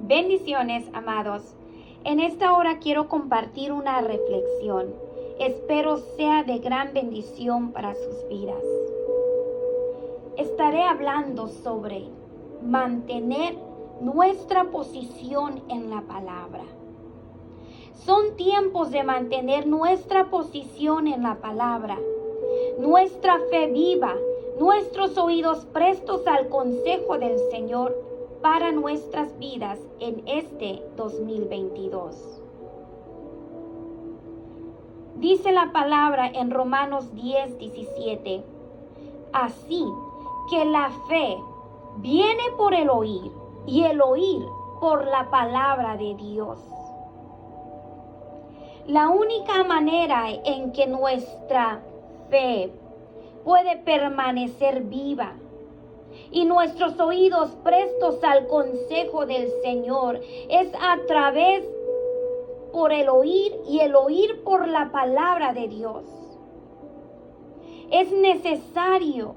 Bendiciones, amados. En esta hora quiero compartir una reflexión. Espero sea de gran bendición para sus vidas. Estaré hablando sobre mantener nuestra posición en la palabra. Son tiempos de mantener nuestra posición en la palabra, nuestra fe viva, nuestros oídos prestos al consejo del Señor para nuestras vidas en este 2022. Dice la palabra en Romanos 10:17, así que la fe viene por el oír y el oír por la palabra de Dios. La única manera en que nuestra fe puede permanecer viva y nuestros oídos prestos al consejo del Señor es a través por el oír y el oír por la palabra de Dios. Es necesario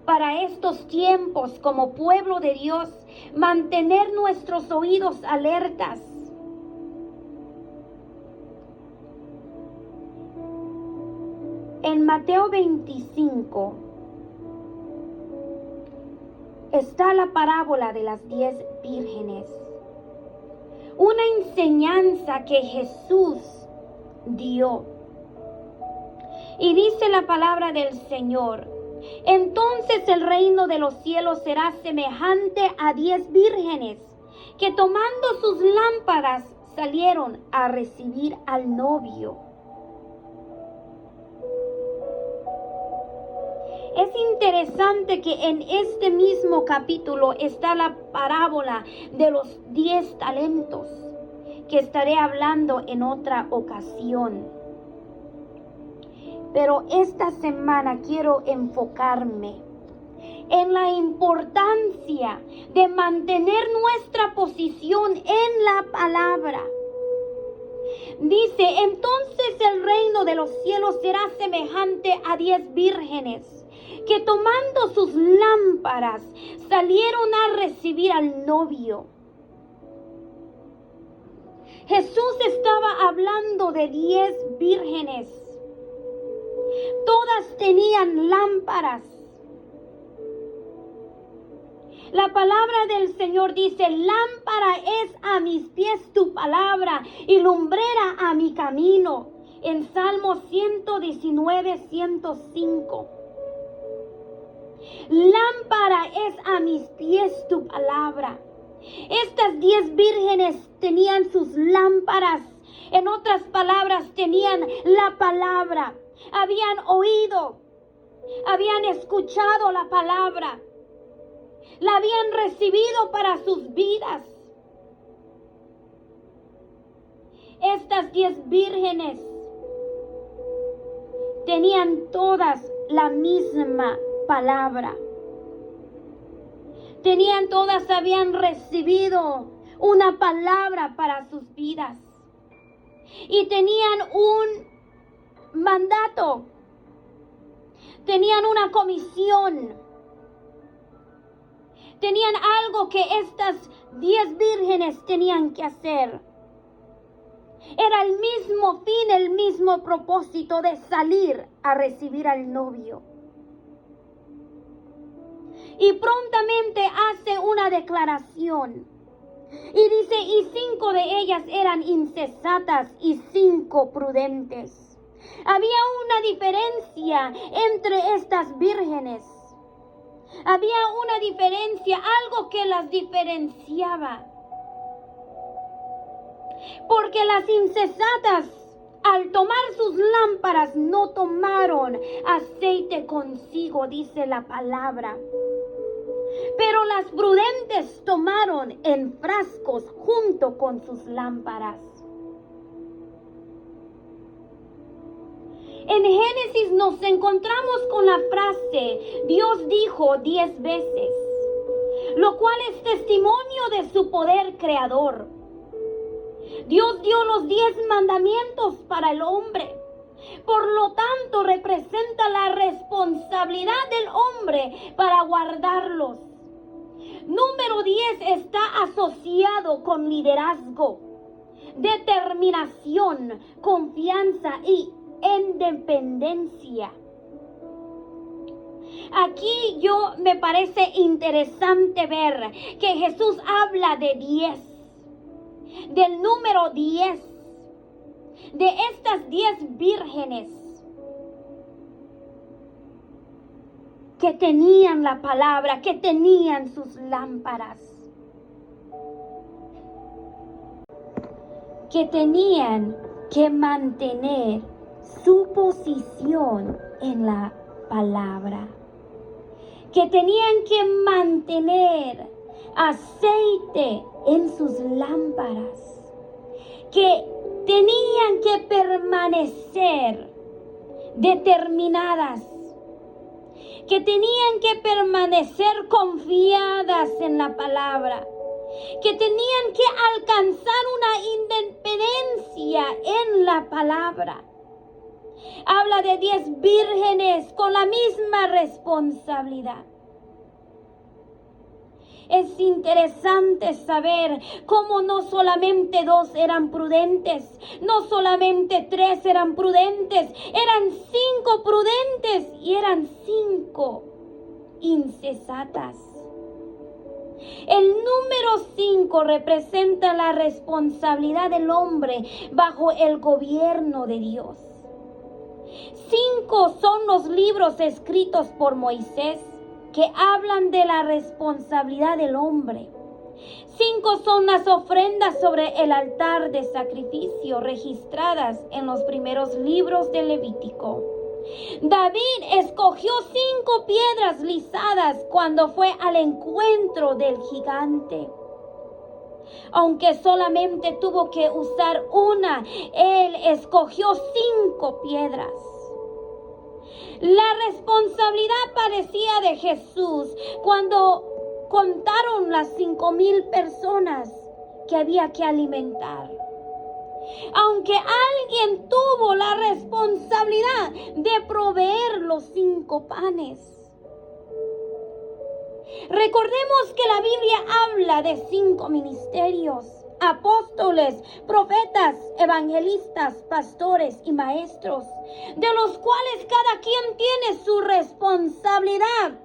para estos tiempos como pueblo de Dios mantener nuestros oídos alertas. En Mateo 25 está la parábola de las 10 vírgenes. Una enseñanza que Jesús dio. Y dice la palabra del Señor, entonces el reino de los cielos será semejante a 10 vírgenes que tomando sus lámparas salieron a recibir al novio. Es interesante que en este mismo capítulo está la parábola de los 10 talentos, que estaré hablando en otra ocasión. Pero esta semana quiero enfocarme en la importancia de mantener nuestra posición en la palabra. Dice, entonces el reino de los cielos será semejante a 10 vírgenes que tomando sus lámparas salieron a recibir al novio. Jesús estaba hablando de 10 vírgenes. Todas tenían lámparas. La palabra del Señor dice, lámpara es a mis pies tu palabra y lumbrera a mi camino. En Salmo 119, 105. Lámpara es a mis pies tu palabra. Estas 10 vírgenes tenían sus lámparas. En otras palabras, tenían la palabra. Habían oído, habían escuchado la palabra. La habían recibido para sus vidas. Estas 10 vírgenes tenían todas la misma palabra. Habían recibido una palabra para sus vidas. Y tenían un mandato. Tenían una comisión. Tenían algo que estas 10 vírgenes tenían que hacer. Era el mismo fin, el mismo propósito de salir a recibir al novio. Y prontamente hace una declaración. Y dice, y 5 de ellas eran insensatas y 5 prudentes. Había una diferencia entre estas vírgenes. Había una diferencia, algo que las diferenciaba. Porque las insensatas, al tomar sus lámparas, no tomaron aceite consigo, dice la palabra. Pero las prudentes tomaron en frascos junto con sus lámparas. En Génesis nos encontramos con la frase, Dios dijo 10 veces, lo cual es testimonio de su poder creador. Dios dio los 10 mandamientos para el hombre. Por lo tanto, representa la responsabilidad del hombre para guardarlos. Número 10 está asociado con liderazgo, determinación, confianza y independencia. Aquí me parece interesante ver que Jesús habla de 10, del número 10, de estas 10 vírgenes que tenían la palabra, que tenían sus lámparas, que tenían que mantener su posición en la palabra, que tenían que mantener aceite en sus lámparas, que tenían que permanecer determinadas, que tenían que permanecer confiadas en la palabra, que tenían que alcanzar una independencia en la palabra. Habla de 10 vírgenes con la misma responsabilidad. Es interesante saber cómo no solamente 2 eran prudentes, no solamente 3 eran prudentes, eran 5 prudentes y eran 5 insensatas. El número 5 representa la responsabilidad del hombre bajo el gobierno de Dios. 5 son los libros escritos por Moisés que hablan de la responsabilidad del hombre. 5 son las ofrendas sobre el altar de sacrificio registradas en los primeros libros de Levítico. David escogió 5 piedras lisadas cuando fue al encuentro del gigante. Aunque solamente tuvo que usar una, él escogió 5 piedras. La responsabilidad parecía de Jesús cuando contaron las 5,000 personas que había que alimentar. Aunque alguien tuvo la responsabilidad de proveer los 5 panes. Recordemos que la Biblia habla de 5 ministerios: apóstoles, profetas, evangelistas, pastores y maestros, de los cuales cada quien tiene su responsabilidad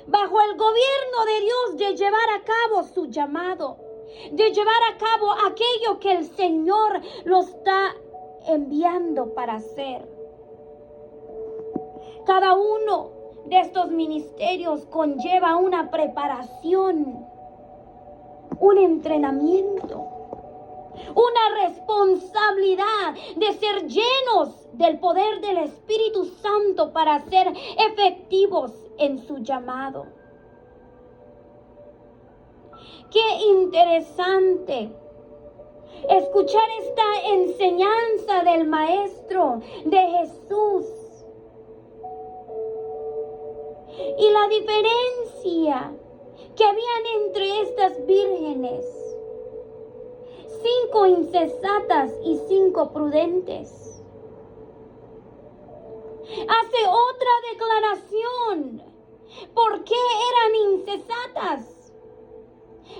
bajo el gobierno de Dios de llevar a cabo su llamado, de llevar a cabo aquello que el Señor lo está enviando para hacer. Cada uno de estos ministerios conlleva una preparación, un entrenamiento, una responsabilidad de ser llenos del poder del Espíritu Santo para ser efectivos en su llamado. Qué interesante escuchar esta enseñanza del Maestro, de Jesús, y la diferencia que habían entre estas vírgenes: 5 insensatas y 5 prudentes. Hace otra declaración. ¿Por qué eran insensatas?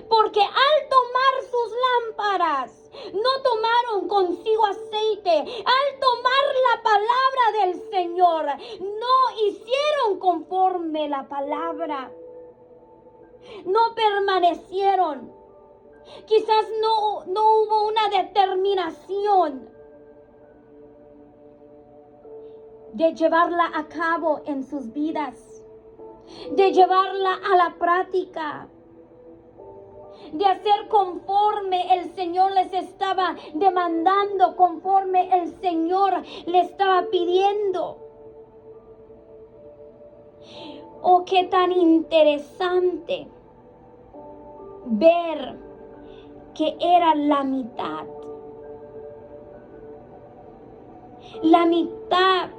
Porque al tomar sus lámparas, no tomaron consigo aceite. Al tomar la palabra del Señor, no hicieron conforme la palabra. No permanecieron. Quizás no hubo una determinación de llevarla a cabo en sus vidas, de llevarla a la práctica, de hacer conforme el Señor les estaba demandando, conforme el Señor le estaba pidiendo. Oh, qué tan interesante ver que era la mitad. La mitad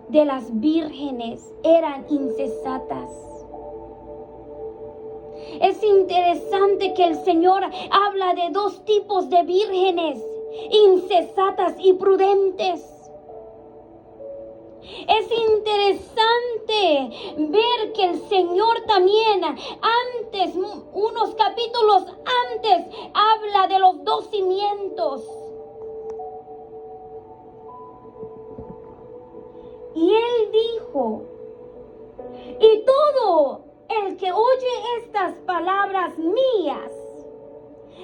de las vírgenes eran insensatas. Es interesante que el Señor habla de 2 tipos de vírgenes insensatas y prudentes. Es interesante ver que el Señor también antes, unos capítulos antes, habla de los dos cimientos. Y Él dijo, y todo el que oye estas palabras mías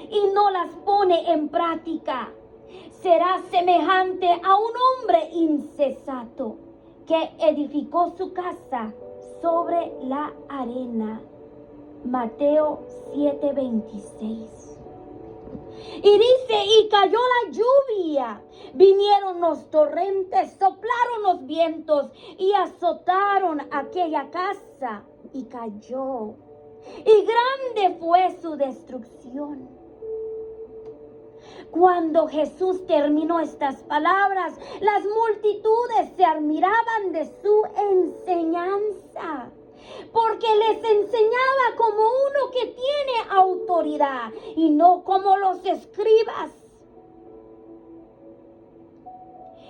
y no las pone en práctica, será semejante a un hombre insensato que edificó su casa sobre la arena. Mateo 7:26. Y dice, y cayó la lluvia, vinieron los torrentes, soplaron los vientos y azotaron aquella casa y cayó. Y grande fue su destrucción. Cuando Jesús terminó estas palabras, las multitudes se admiraban de su enseñanza, porque les enseñaba como uno que tiene autoridad y no como los escribas.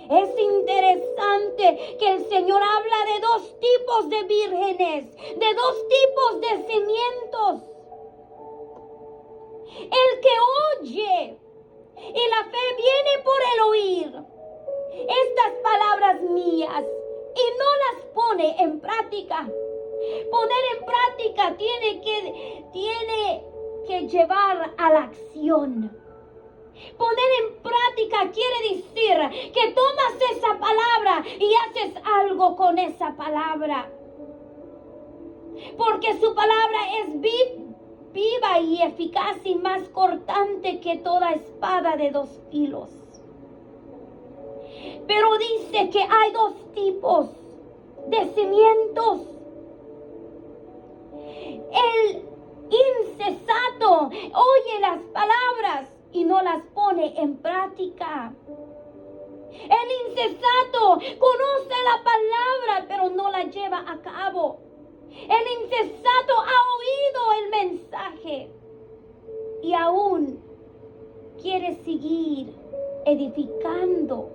Es interesante que el Señor habla de dos tipos de vírgenes, de dos tipos de cimientos. El que oye, y la fe viene por el oír estas palabras mías y no las pone en práctica. Poner en práctica tiene que llevar a la acción. Poner en práctica quiere decir que tomas esa palabra y haces algo con esa palabra. Porque su palabra es viva y eficaz y más cortante que toda espada de dos filos. Pero dice que hay dos tipos de cimientos. El insensato oye las palabras y no las pone en práctica. El insensato conoce la palabra pero no la lleva a cabo. El insensato ha oído el mensaje y aún quiere seguir edificando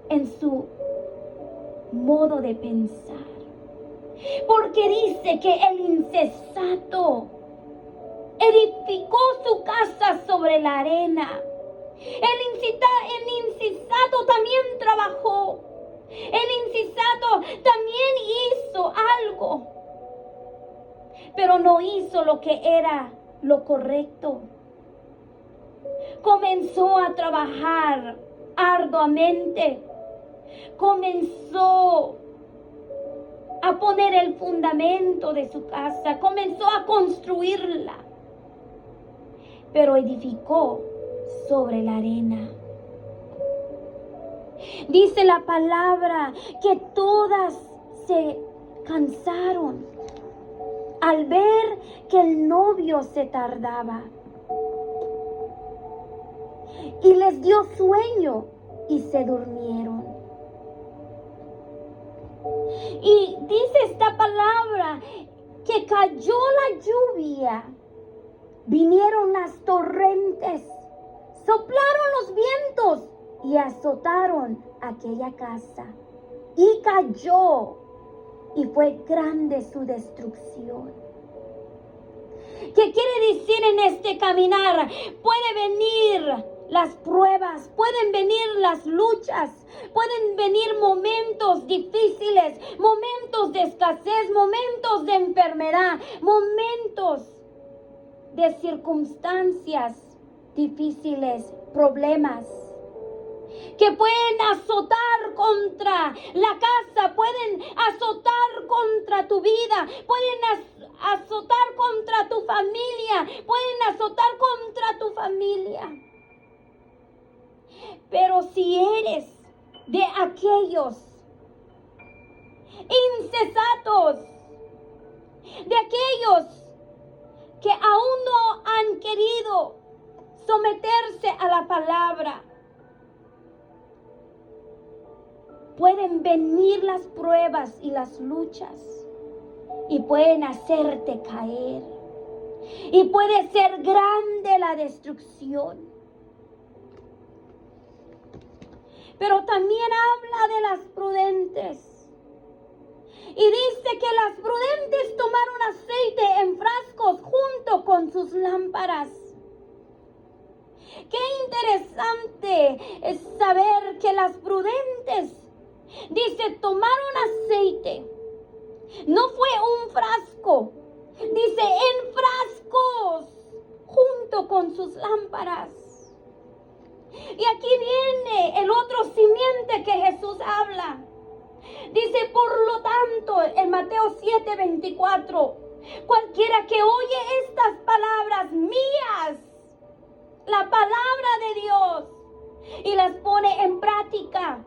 en su modo de pensar. Porque dice que el insensato edificó su casa sobre la arena. El insensato también trabajó. El insensato también hizo algo, pero no hizo lo que era lo correcto. Comenzó a trabajar arduamente. Comenzó a poner el fundamento de su casa. Comenzó a construirla, pero edificó sobre la arena. Dice la palabra que todas se cansaron al ver que el novio se tardaba. Y les dio sueño y se durmieron. Y dice esta palabra que cayó la lluvia, vinieron las torrentes, soplaron los vientos y azotaron aquella casa. Y cayó, y fue grande su destrucción. ¿Qué quiere decir en este caminar? Puede venir las pruebas, pueden venir las luchas, pueden venir momentos difíciles, momentos de escasez, momentos de enfermedad, momentos de circunstancias difíciles, problemas que pueden azotar contra la casa, pueden azotar contra tu vida, pueden azotar contra tu familia, pueden azotar contra tu familia. Pero si eres de aquellos insensatos, de aquellos que aún no han querido someterse a la palabra, pueden venir las pruebas y las luchas y pueden hacerte caer. Y puede ser grande la destrucción. pero también habla de las prudentes. Y dice que las prudentes tomaron aceite en frascos junto con sus lámparas. Qué interesante es saber que las prudentes, dice, tomaron aceite. No fue un frasco, dice, en frascos junto con sus lámparas. Y aquí viene el otro simiente que Jesús habla. Dice, por lo tanto, en Mateo 7:24, cualquiera que oye estas palabras mías, la palabra de Dios, y las pone en práctica,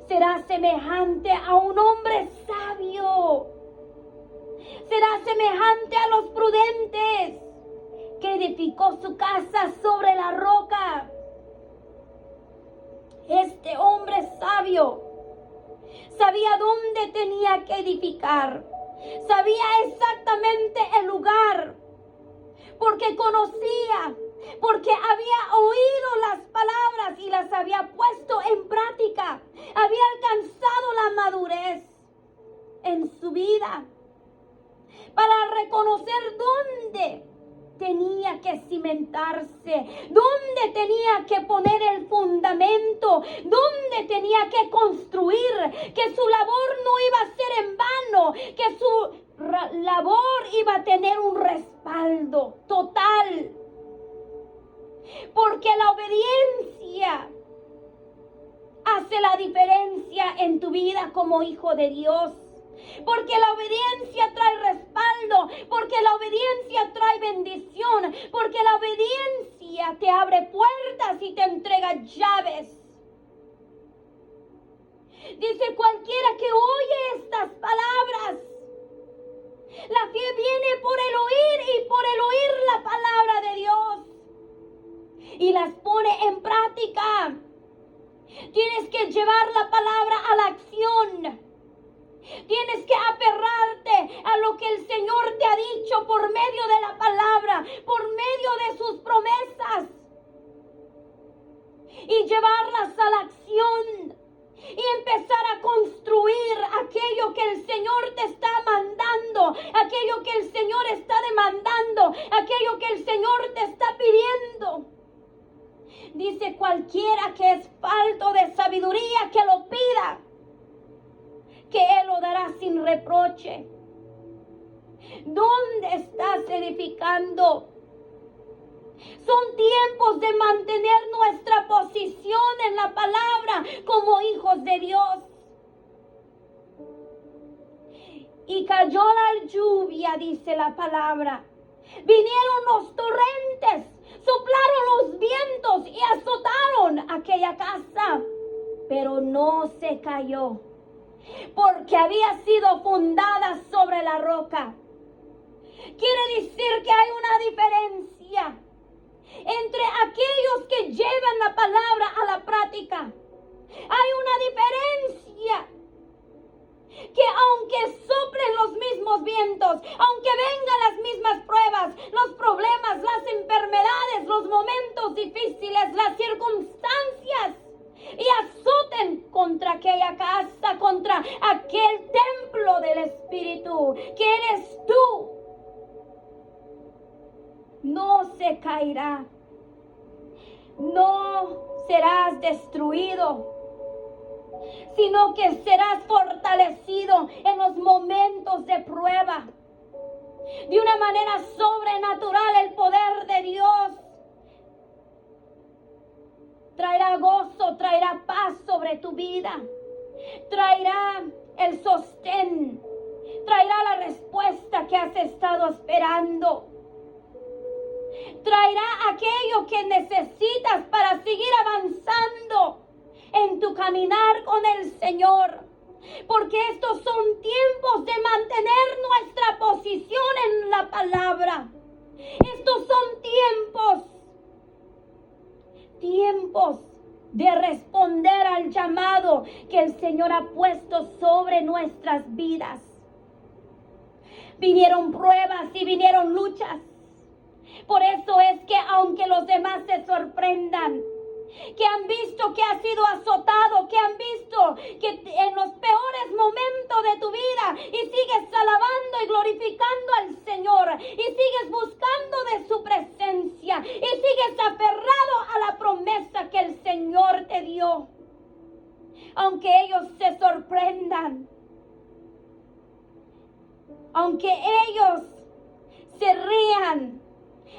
será semejante a un hombre sabio. Será semejante a los prudentes que edificó su casa sobre la roca. Este hombre sabio sabía dónde tenía que edificar. Sabía exactamente el lugar. Porque conocía, porque había oído las palabras y las había puesto en práctica. Había alcanzado la madurez en su vida para reconocer dónde tenía que cimentarse, dónde tenía que poner el fundamento, dónde tenía que construir, que su labor no iba a ser en vano, que su labor iba a tener un respaldo total. Porque la obediencia hace la diferencia en tu vida como hijo de Dios. Porque la obediencia trae respaldo, porque la obediencia trae bendición, porque la obediencia te abre puertas y te entrega llaves. Dice, cualquiera que oye estas palabras, la fe viene por el oír y por el oír la palabra de Dios y las pone en práctica. Tienes que llevar la palabra a la acción. Tienes que aferrarte a lo que el Señor te ha dicho por medio de la palabra, por medio de sus promesas, y llevarlas a la acción y empezar a construir aquello que el Señor te está mandando, aquello que el Señor está demandando, aquello que el Señor te está pidiendo. Dice, cualquiera que es falto de sabiduría, que lo pida, que Él lo dará sin reproche. ¿Dónde estás edificando? Son tiempos de mantener nuestra posición en la palabra como hijos de Dios. Y cayó la lluvia, dice la palabra. Vinieron los torrentes, soplaron los vientos y azotaron aquella casa, pero no se cayó, porque había sido fundada sobre la roca. Quiere decir que hay una diferencia entre aquellos que llevan la palabra a la práctica. Hay una diferencia que aunque soplen los mismos vientos, aunque vengan las mismas pruebas, los problemas, las enfermedades, los momentos difíciles, las circunstancias, y azoten contra aquella casa, contra aquel templo del Espíritu que eres tú, no se caerá, no serás destruido, sino que serás fortalecido en los momentos de prueba. De una manera sobrenatural, el poder de Dios traerá gozo, traerá paz sobre tu vida, traerá el sostén, traerá la respuesta que has estado esperando, traerá aquello que necesitas para seguir avanzando en tu caminar con el Señor. Porque estos son tiempos de mantener nuestra posición en la palabra. Estos son tiempos de responder al llamado que el Señor ha puesto sobre nuestras vidas. Vinieron pruebas y vinieron luchas. Por eso es que aunque los demás se sorprendan, que han visto que has sido azotado, que han visto que en los peores momentos de tu vida y sigues alabando y glorificando al Señor y sigues buscando de su presencia y sigues aferrado a la promesa que el Señor te dio. Aunque ellos se sorprendan, aunque ellos se rían,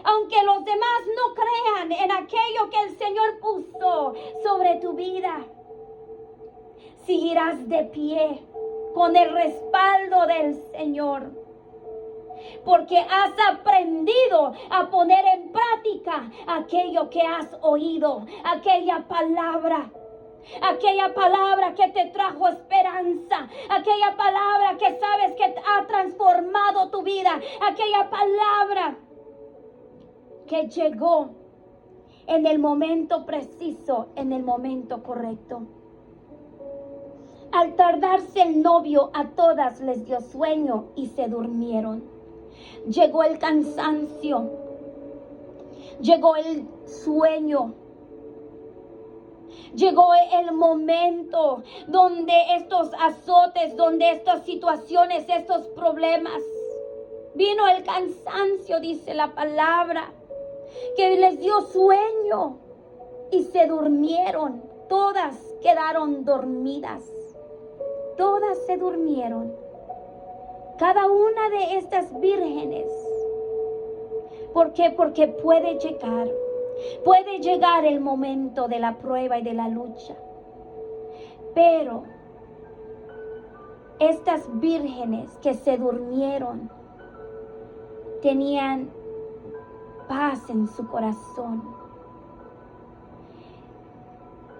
aunque los demás no crean en aquello que el Señor puso sobre tu vida, seguirás de pie con el respaldo del Señor, porque has aprendido a poner en práctica aquello que has oído, aquella palabra que te trajo esperanza, aquella palabra que sabes que ha transformado tu vida, aquella palabra que llegó en el momento preciso, en el momento correcto. Al tardarse el novio, a todas les dio sueño y se durmieron. Llegó el cansancio, llegó el sueño, llegó el momento donde estos azotes, donde estas situaciones, estos problemas, vino el cansancio, dice la palabra, que les dio sueño y se durmieron. Todas quedaron dormidas. Todas se durmieron. Cada una de estas vírgenes. ¿Por qué? Porque puede llegar el momento de la prueba y de la lucha. Pero estas vírgenes que se durmieron tenían paz en su corazón.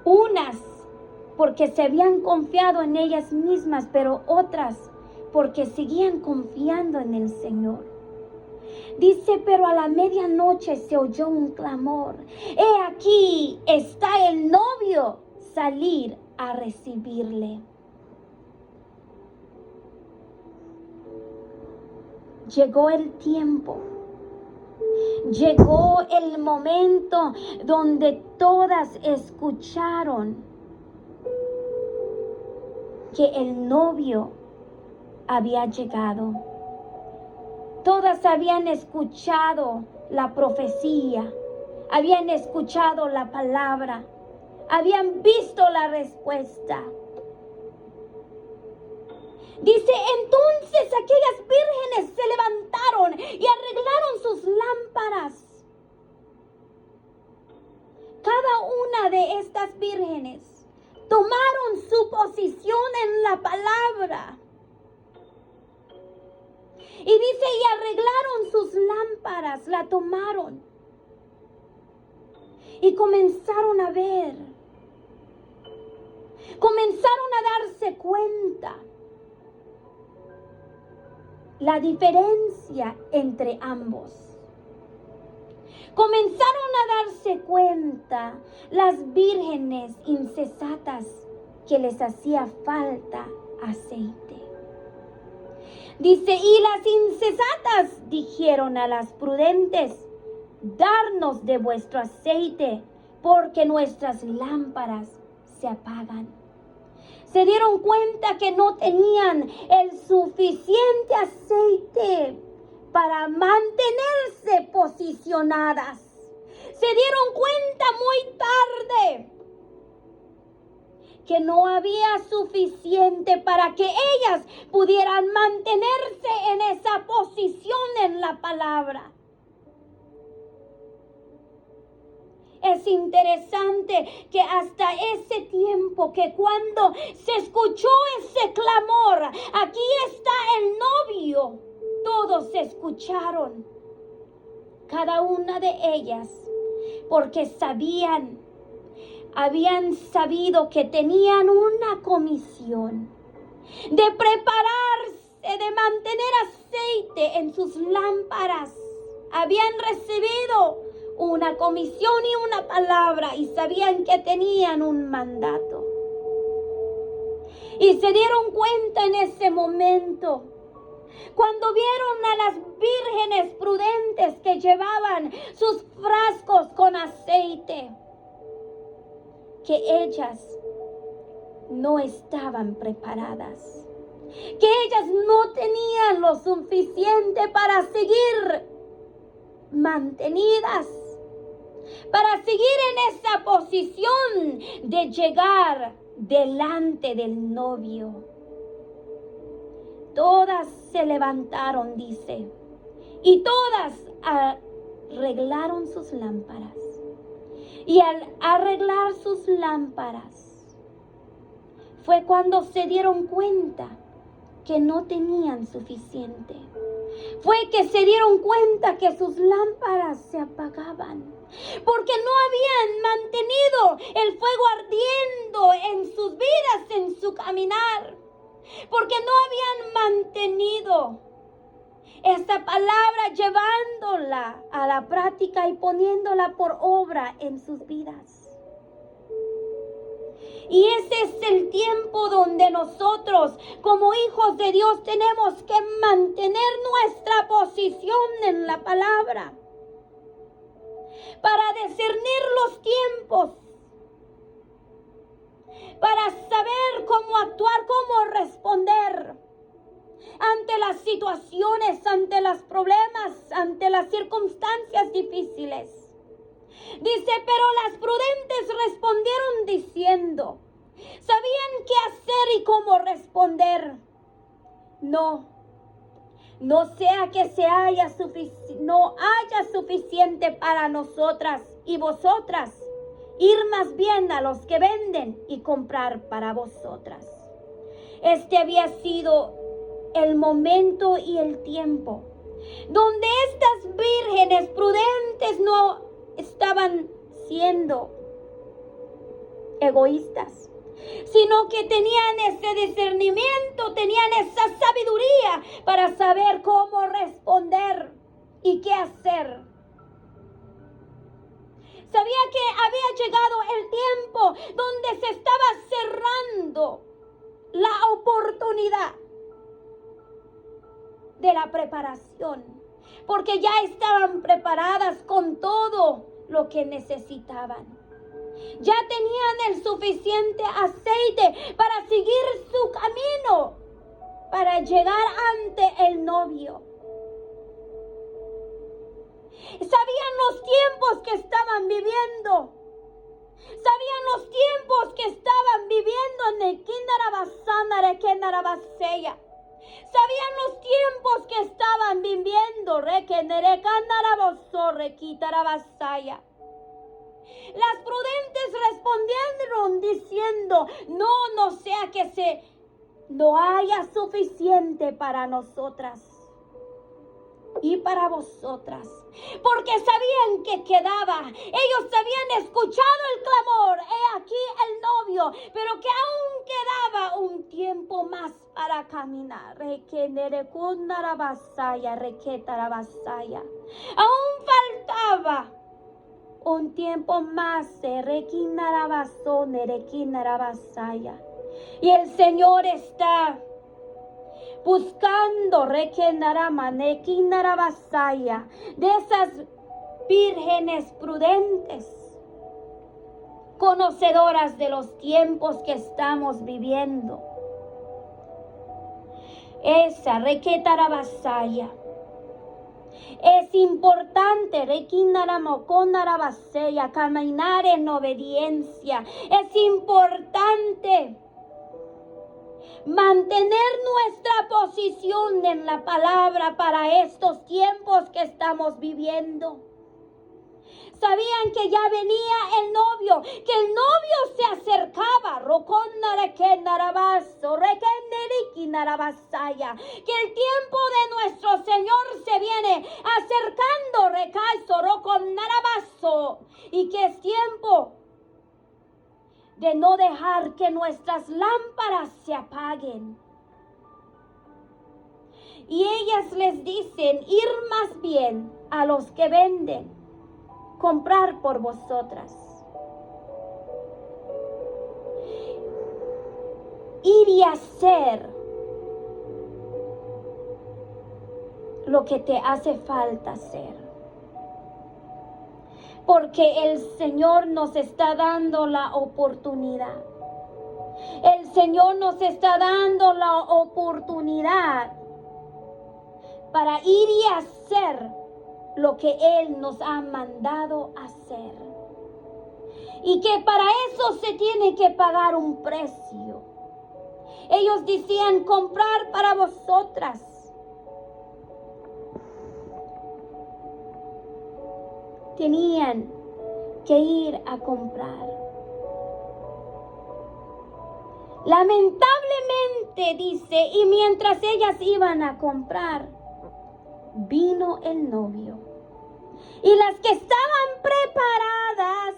Unas porque se habían confiado en ellas mismas, pero otras porque seguían confiando en el Señor. Dice, pero a la medianoche se oyó un clamor. He aquí está el novio, salir a recibirle. Llegó el tiempo. Llegó el momento donde todas escucharon que el novio había llegado. Todas habían escuchado la profecía, habían escuchado la palabra, habían visto la respuesta. Dice, entonces aquellas vírgenes se levantaron y arreglaron sus lámparas. Cada una de estas vírgenes tomaron su posición en la palabra. Y dice, y arreglaron sus lámparas, la tomaron. Y comenzaron a ver. Comenzaron a darse cuenta la diferencia entre ambos. Comenzaron a darse cuenta las vírgenes insensatas que les hacía falta aceite. Dice, y las insensatas dijeron a las prudentes, darnos de vuestro aceite, porque nuestras lámparas se apagan. Se dieron cuenta que no tenían el suficiente aceite para mantenerse posicionadas. Se dieron cuenta muy tarde que no había suficiente para que ellas pudieran mantenerse en esa posición en la palabra. Es interesante que hasta ese tiempo, que cuando se escuchó ese clamor, aquí está el novio, todos se escucharon, cada una de ellas, porque habían sabido que tenían una comisión de prepararse, de mantener aceite en sus lámparas. Habían recibido una comisión y una palabra y sabían que tenían un mandato. Y se dieron cuenta en ese momento, cuando vieron a las vírgenes prudentes que llevaban sus frascos con aceite. que ellas no estaban preparadas, que ellas no tenían lo suficiente para seguir mantenidas, para seguir en esa posición de llegar delante del novio. Todas se levantaron, dice, y todas arreglaron sus lámparas. Y al arreglar sus lámparas, fue cuando se dieron cuenta que no tenían suficiente. Fue que se dieron cuenta que sus lámparas se apagaban, porque no habían mantenido el fuego ardiendo en sus vidas, en su caminar, porque no habían mantenido esta palabra, llevándola a la práctica y poniéndola por obra en sus vidas. Y ese es el tiempo donde nosotros, como hijos de Dios, tenemos que mantener nuestra posición en la palabra para discernir los tiempos, para saber cómo actuar, cómo responder ante las situaciones, ante los problemas, ante las circunstancias difíciles. Dice, pero las prudentes respondieron diciendo, sabían qué hacer y cómo responder. No sea que no haya suficiente para nosotras y vosotras, ir más bien a los que venden y comprar para vosotras. Este había sido el momento y el tiempo donde estas vírgenes prudentes no estaban siendo egoístas, sino que tenían ese discernimiento, tenían esa sabiduría para saber cómo responder y qué hacer. Sabía que había llegado el tiempo donde se estaba cerrando la oportunidad de la preparación, porque ya estaban preparadas con todo lo que necesitaban. Ya tenían el suficiente aceite para seguir su camino, para llegar ante el novio. Sabían los tiempos que estaban viviendo. Sabían los tiempos que estaban viviendo en el Kindarabasana de Kenarabaseya. Sabían los tiempos que estaban viviendo. Las prudentes respondieron diciendo, no sea que no haya suficiente para nosotras y para vosotras, porque sabían que quedaba. Ellos habían escuchado el clamor, he aquí el novio, pero que aún quedaba un tiempo más para caminar. Aún faltaba un tiempo más. Y el Señor está buscando de esas vírgenes prudentes, conocedoras de los tiempos que estamos viviendo. Esa requetarabasaya. Es importante caminar en obediencia. Es importante mantener nuestra posición en la palabra para estos tiempos que estamos viviendo. Sabían que ya venía el novio, que el novio se acercaba, que el tiempo de nuestro Señor se viene acercando, y que es tiempo de no dejar que nuestras lámparas se apaguen. Y ellas les dicen, ir más bien a los que venden, comprar por vosotras. Ir y hacer lo que te hace falta hacer. porque el Señor nos está dando la oportunidad. El Señor nos está dando la oportunidad para ir y hacer lo que Él nos ha mandado hacer. Y que para eso se tiene que pagar un precio. Ellos decían comprar para vosotras. Tenían que ir a comprar. Lamentablemente dice, y mientras ellas iban a comprar, vino el novio. Y las que estaban preparadas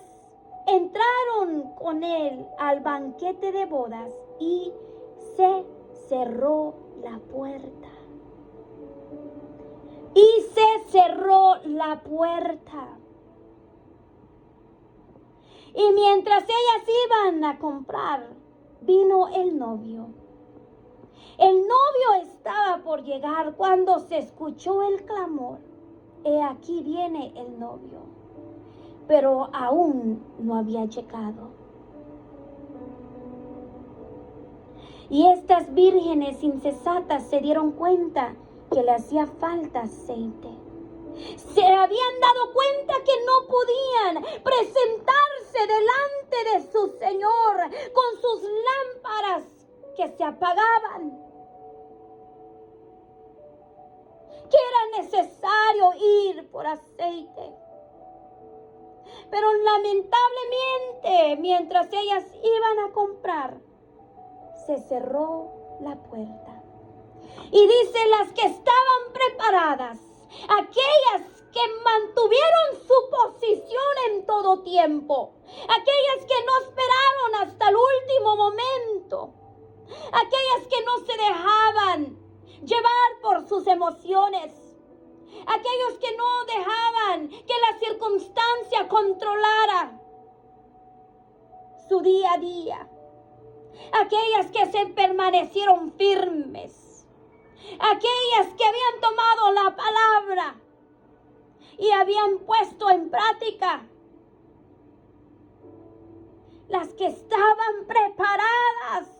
entraron con él al banquete de bodas y se cerró la puerta. Y se cerró la puerta. Y mientras ellas iban a comprar, vino el novio. El novio estaba por llegar cuando se escuchó el clamor. He aquí viene el novio. Pero aún no había llegado. Y estas vírgenes insensatas se dieron cuenta que le hacía falta aceite. Se habían dado cuenta que no podían presentarse delante de su Señor con sus lámparas que se apagaban. Que era necesario ir por aceite. Pero lamentablemente, mientras ellas iban a comprar, se cerró la puerta. Y dice, las que estaban preparadas, aquellas que mantuvieron su posición en todo tiempo, aquellas que no esperaron hasta el último momento, aquellas que no se dejaban llevar por sus emociones, aquellos que no dejaban que la circunstancia controlara su día a día, aquellas que se permanecieron firmes, aquellas que habían tomado la palabra y habían puesto en práctica, las que estaban preparadas,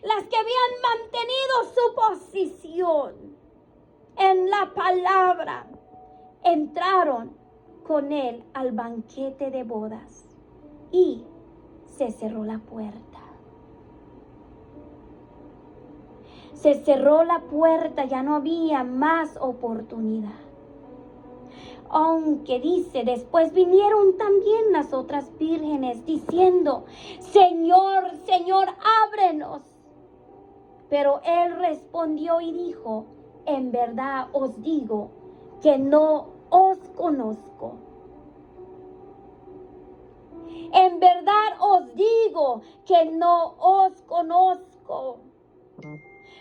las que habían mantenido su posición en la palabra, entraron con él al banquete de bodas y se cerró la puerta. Se cerró la puerta, ya no había más oportunidad. Aunque dice, después vinieron también las otras vírgenes diciendo, Señor, Señor, ábrenos. Pero él respondió y dijo, en verdad os digo que no os conozco. En verdad os digo que no os conozco.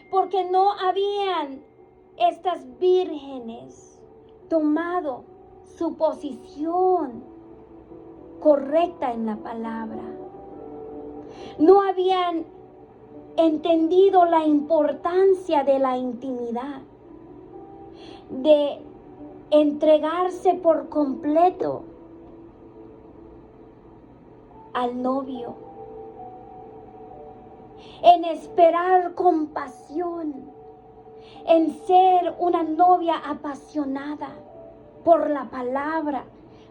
Porque no habían estas vírgenes tomado su posición correcta en la palabra. No habían entendido la importancia de la intimidad, de entregarse por completo al novio, en esperar compasión, en ser una novia apasionada por la palabra,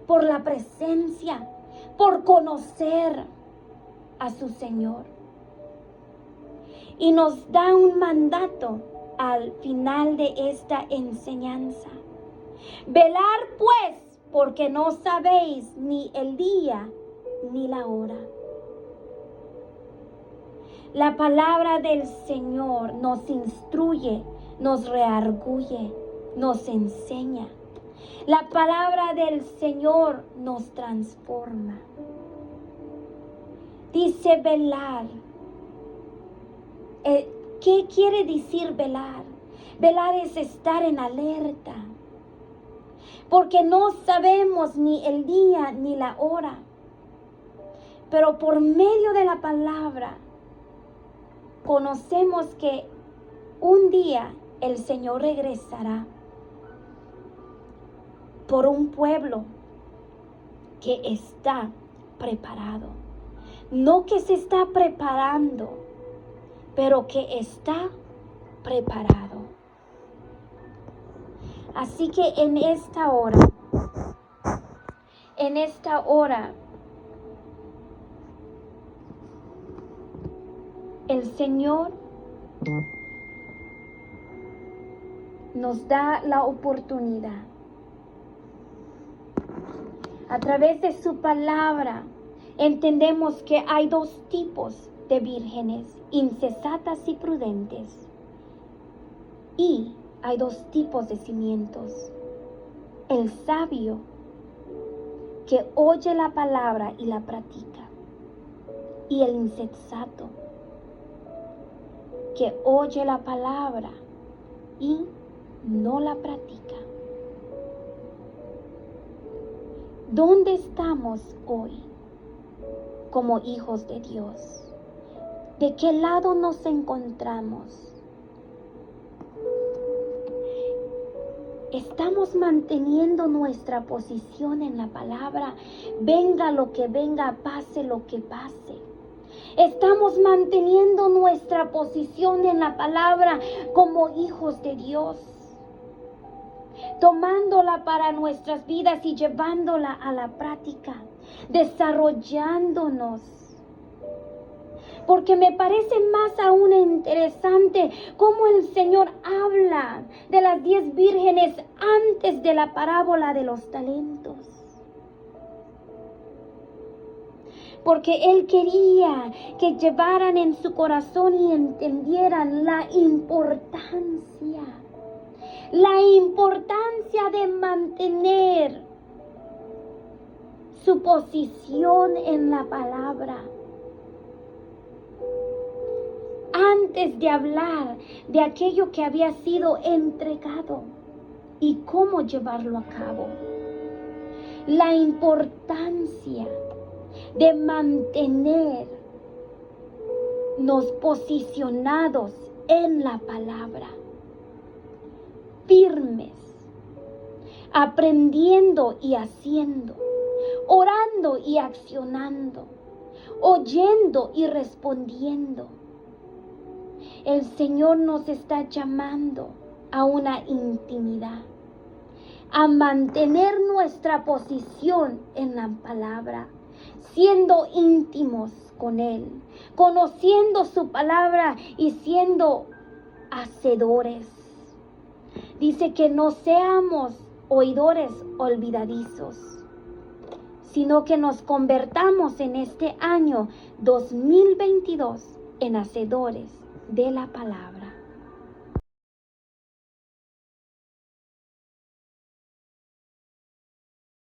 por la presencia, por conocer a su Señor. Y nos da un mandato al final de esta enseñanza. Velar pues, porque no sabéis ni el día ni la hora. La palabra del Señor nos instruye, nos redarguye, nos enseña. La palabra del Señor nos transforma. Dice velar. ¿Qué quiere decir velar? Velar es estar en alerta. Porque no sabemos ni el día ni la hora. Pero por medio de la palabra conocemos que un día el Señor regresará. por un pueblo que está preparado. No que se está preparando, pero que está preparado. Así que en esta hora, el Señor nos da la oportunidad, a través de su palabra, entendemos que hay dos tipos de vírgenes, insensatas y prudentes. Y hay dos tipos de cimientos. El sabio, que oye la palabra y la practica. Y el insensato, que oye la palabra y no la practica. ¿Dónde estamos hoy como hijos de Dios? ¿De qué lado nos encontramos? ¿Estamos manteniendo nuestra posición en la palabra? Venga lo que venga, pase lo que pase. ¿Estamos manteniendo nuestra posición en la palabra como hijos de Dios? Tomándola para nuestras vidas y llevándola a la práctica, desarrollándonos. Porque me parece más aún interesante cómo el Señor habla de las 10 vírgenes antes de la parábola de los talentos. Porque Él quería que llevaran en su corazón y entendieran la importancia de mantener su posición en la palabra. Antes de hablar de aquello que había sido entregado y cómo llevarlo a cabo. La importancia de mantenernos posicionados en la palabra, firmes, aprendiendo y haciendo, orando y accionando, oyendo y respondiendo. El Señor nos está llamando a una intimidad, a mantener nuestra posición en la palabra, siendo íntimos con Él, conociendo su palabra y siendo hacedores. Dice que no seamos oidores olvidadizos, sino que nos convertamos en este año 2022 en hacedores de la palabra.